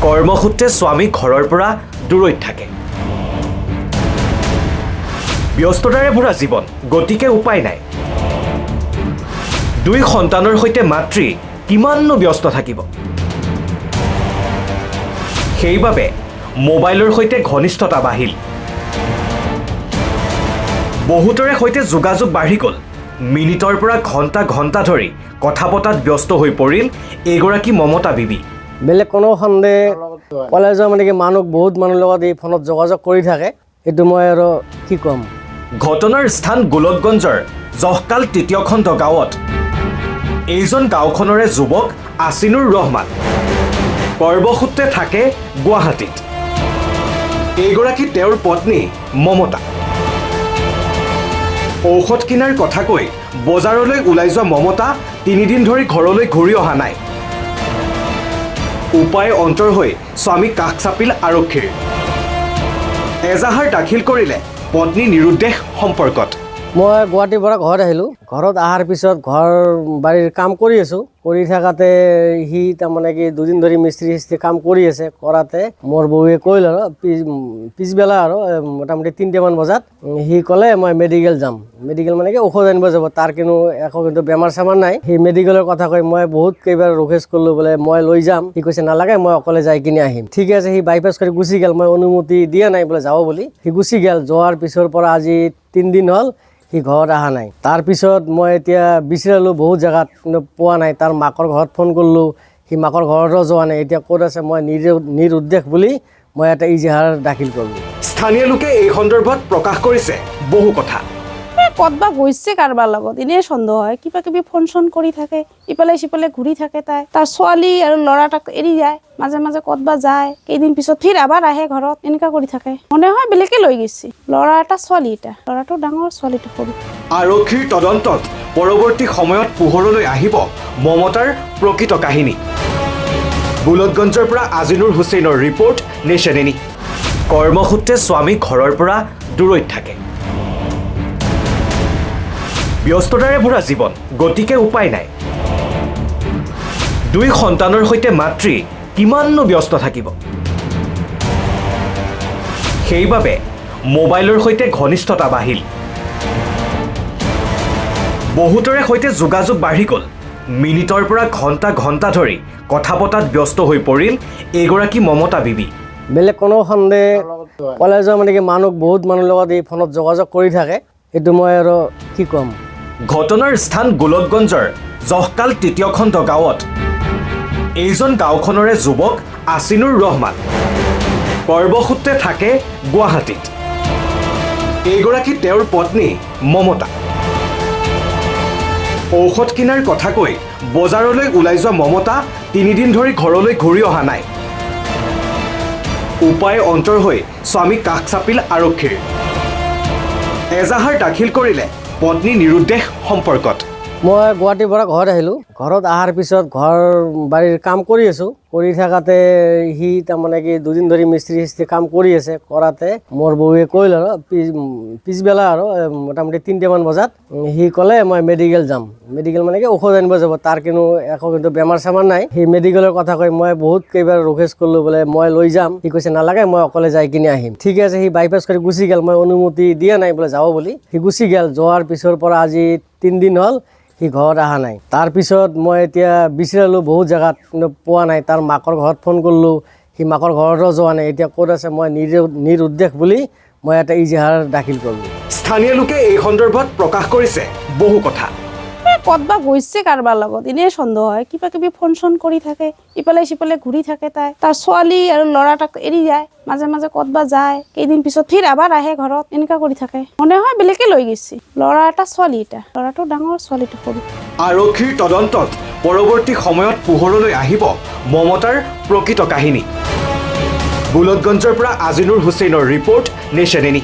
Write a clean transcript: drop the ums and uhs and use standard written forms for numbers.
কৰ্মসূত্ৰে স্বামী ঘৰৰ পৰা দূৰৈত থাকে। ব্যস্ততাৰে ভৰা জীৱন, গতিকে উপায় নাই। দুই সন্তানৰ সৈতে মাতৃ কিমাননো ব্যস্ত থাকিব। সেইবাবে মোবাইলৰ সৈতে ঘনিষ্ঠতা বাঢ়িল। বহুতৰে সৈতে যোগাযোগ বাঢ়ি গ'ল। মিনিটৰ পৰা ঘণ্টা ঘণ্টা ধৰি কথা পতাত ব্যস্ত হৈ পৰিল এগৰাকী মমতা বিবি। বেলেগ কোনো সন্দেহ কলেজৰ মানে কি বহুত মানুহৰ লগত এই ফোনত যোগাযোগ কৰি থাকে, এইটো মই আৰু কি ক'ম। ঘটনাৰ স্থান গোলকগঞ্জৰ জহকাল তৃতীয় খণ্ড গাঁৱত। এইজন গাঁওখনৰে যুৱক আসিনুৰ ৰহমান। কৰ্মসূত্ৰে থাকে গুৱাহাটীত। এইগৰাকী তেওঁৰ পত্নী মমতা। ঔষধ কিনাৰ কথা কৈ বজাৰলৈ ওলাই যোৱা মমতা 3 দিন ধৰি ঘৰলৈ ঘূৰি অহা নাই। উপায় অন্তৰ হৈ স্বামী কাষ চাপিল আৰক্ষীৰ। এজাহাৰ দাখিল কৰিলে পত্নী নিৰুদ্দেশ সম্পৰ্কত। মই গুৱাহাটীৰ পৰা ঘৰত আহিলোঁ। ঘৰত অহাৰ পিছত ঘৰ বাৰীৰ কাম কৰি আছোঁ। কৰি থাকাতে সি তাৰমানে কি 2 দিন ধৰি মিস্ত্ৰী কাম কৰি আছে। কৰাতে মোৰ বৌয়ে কৈল আৰু পিছবেলা আৰু মোটামুটি 3টামান বজাত সি ক'লে মই মেডিকেল যাম। মেডিকেল মানে কি ঔষধ আনিব যাব, তাৰ কিন্তু বেমাৰ চেমাৰ নাই। সি মেডিকেলৰ কথা কৈ মই বহুত কেইবাৰ ৰিকুৱেষ্ট কৰিলোঁ, বোলে মই লৈ যাম। সি কৈছে নালাগে, মই অকলে যাই কিনে আহিম। ঠিক আছে, সি বাইপাছ কৰি গুচি গ'ল। মই অনুমতি দিয়া নাই বোলে যাব বুলি। সি গুচি গ'ল। যোৱাৰ পিছৰ পৰা আজি 3 দিন হ'ল সি ঘৰত অহা নাই। তাৰপিছত মই এতিয়া বিচাৰিলোঁ বহুত জেগাত, কিন্তু পোৱা নাই। তাৰ মাকৰ ঘৰত ফোন কৰিলোঁ, সি মাকৰ ঘৰতো যোৱা নাই। এতিয়া ক'ত আছে মই নিৰুদ্দেশ বুলি মই এটা ইজাহাৰ দাখিল কৰিলোঁ। স্থানীয় লোকে এই সন্দৰ্ভত প্ৰকাশ কৰিছে বহু কথা। ক'তবা গৈছে কাৰোবাৰ লগত, এনেই সন্দেহ হয়। কিবা কিবি ফোন চোন কৰি থাকে, ইফালে সিফালে ঘূৰি থাকে। তাৰ ছোৱালী আৰু ল'ৰাটাক এৰি যায়, মাজে মাজে ক'তবা যায়, কেইদিন পিছত ফিৰ আবাৰ আহে ঘৰত, এনেকুৱা কৰি থাকে। মনে হয় বেলেগে লৈ গৈছে। ল'ৰা এটা ছোৱালী এটা, ল'ৰাটো ডাঙৰ ছোৱালীটো সৰু। আৰক্ষীৰ তদন্তত পৰৱৰ্তী সময়ত পোহৰলৈ আহিব মমতাৰ প্ৰকৃত কাহিনী। গোলকগঞ্জৰ পৰা আজিনুৰ হুছেইনৰ ৰিপৰ্ট, নেশ্যন এনি। কৰ্মসূত্ৰে স্বামী ঘৰৰ পৰা দূৰৈত থাকে। ব্যস্ততাৰে ভৰা জীৱন, গতিকে উপায় নাই। দুই সন্তানৰ সৈতে মাতৃ কিমাননো ব্যস্ত থাকিব। সেইবাবে মোবাইলৰ সৈতে ঘনিষ্ঠতা বাঢ়িল। বহুতৰে সৈতে যোগাযোগ বাঢ়ি গ'ল। মিনিটৰ পৰা ঘণ্টা ঘণ্টা ধৰি কথা পতাত ব্যস্ত হৈ পৰিল এগৰাকী মমতা বিবি। বেলেগ কোনো সন্দেহ কলেজৰ মানে কি বহুত মানুহৰ লগত এই ফোনত যোগাযোগ কৰি থাকে, এইটো মই আৰু কি ক'ম। ঘটনাৰ স্থান গোলকগঞ্জৰ জহকাল তৃতীয় খণ্ড গাঁৱত। এইজন গাঁওখনৰে যুৱক আসিনুৰ ৰহমান। কৰ্মসূত্ৰে থাকে গুৱাহাটীত। এইগৰাকী তেওঁৰ পত্নী মমতা। ঔষধ কিনাৰ কথা কৈ বজাৰলৈ ওলাই যোৱা মমতা 3 দিন ধৰি ঘৰলৈ ঘূৰি অহা নাই। উপায় অন্তৰ হৈ স্বামী কাষ চাপিল আৰক্ষীৰ। এজাহাৰ দাখিল কৰিলে পত্নী নিৰুদ্দেশ সম্পৰ্কত। মই গুৱাহাটীৰ পৰা ঘৰত আহিলোঁ। ঘৰত অহাৰ পিছত ঘৰ বাৰীৰ কাম কৰি আছোঁ। কৰি থাকাতে সি তাৰমানে কি 2 দিন ধৰি মিস্ত্ৰী কাম কৰি আছে। কৰাতে মোৰ বৌয়ে কৈল আৰু পিছবেলা আৰু মোটামুটি 3টামান বজাত সি ক'লে মই মেডিকেল যাম। মেডিকেল মানে কি ঔষধ আনিব যাব, তাৰ কিন্তু বেমাৰ চেমাৰ নাই। সি মেডিকেলৰ কথা কৈ মই বহুত কেইবাৰ ৰিকুৱেষ্ট কৰিলোঁ, বোলে মই লৈ যাম। সি কৈছে নালাগে, মই অকলে যাই কিনে আহিম। ঠিক আছে, সি বাইপাছ কৰি গুচি গ'ল। মই অনুমতি দিয়া নাই বোলে যাব বুলি। সি গুচি গ'ল। যোৱাৰ পিছৰ পৰা আজি 3 দিন হ'ল সি ঘৰত অহা নাই। তাৰপিছত মই এতিয়া বিচাৰিলোঁ বহুত জেগাত, কিন্তু পোৱা নাই। তাৰ মাকৰ ঘৰত ফোন কৰিলোঁ, সি মাকৰ ঘৰতো যোৱা নাই। এতিয়া ক'ত আছে মই নিৰুদ্দেশ বুলি মই এটা ইজাহাৰ দাখিল কৰিলোঁ। স্থানীয় লোকে এই সন্দৰ্ভত প্ৰকাশ কৰিছে বহু কথা। ক'তবা গৈছে কাৰোবাৰ লগত, এনেই সন্দেহ হয়। কিবা কিবি ফোন চোন কৰি থাকে, ইফালে সিফালে ঘূৰি থাকে। তাৰ ছোৱালী আৰু ল'ৰাটাক এৰি যায়, মাজে মাজে ক'তবা যায়, কেইদিন পিছত ফিৰ আবাৰ আহে ঘৰত, এনেকুৱা কৰি থাকে। মনে হয় বেলেগে লৈ গৈছে। ল'ৰা এটা ছোৱালী এটা, ল'ৰাটো ডাঙৰ ছোৱালীটো সৰু। আৰক্ষীৰ তদন্তত পৰৱৰ্তী সময়ত পোহৰলৈ আহিব মমতাৰ প্ৰকৃত কাহিনী। গোলকগঞ্জৰ পৰা আজিনুৰ হুছেইনৰ ৰিপৰ্ট, নেশ্যন এনি।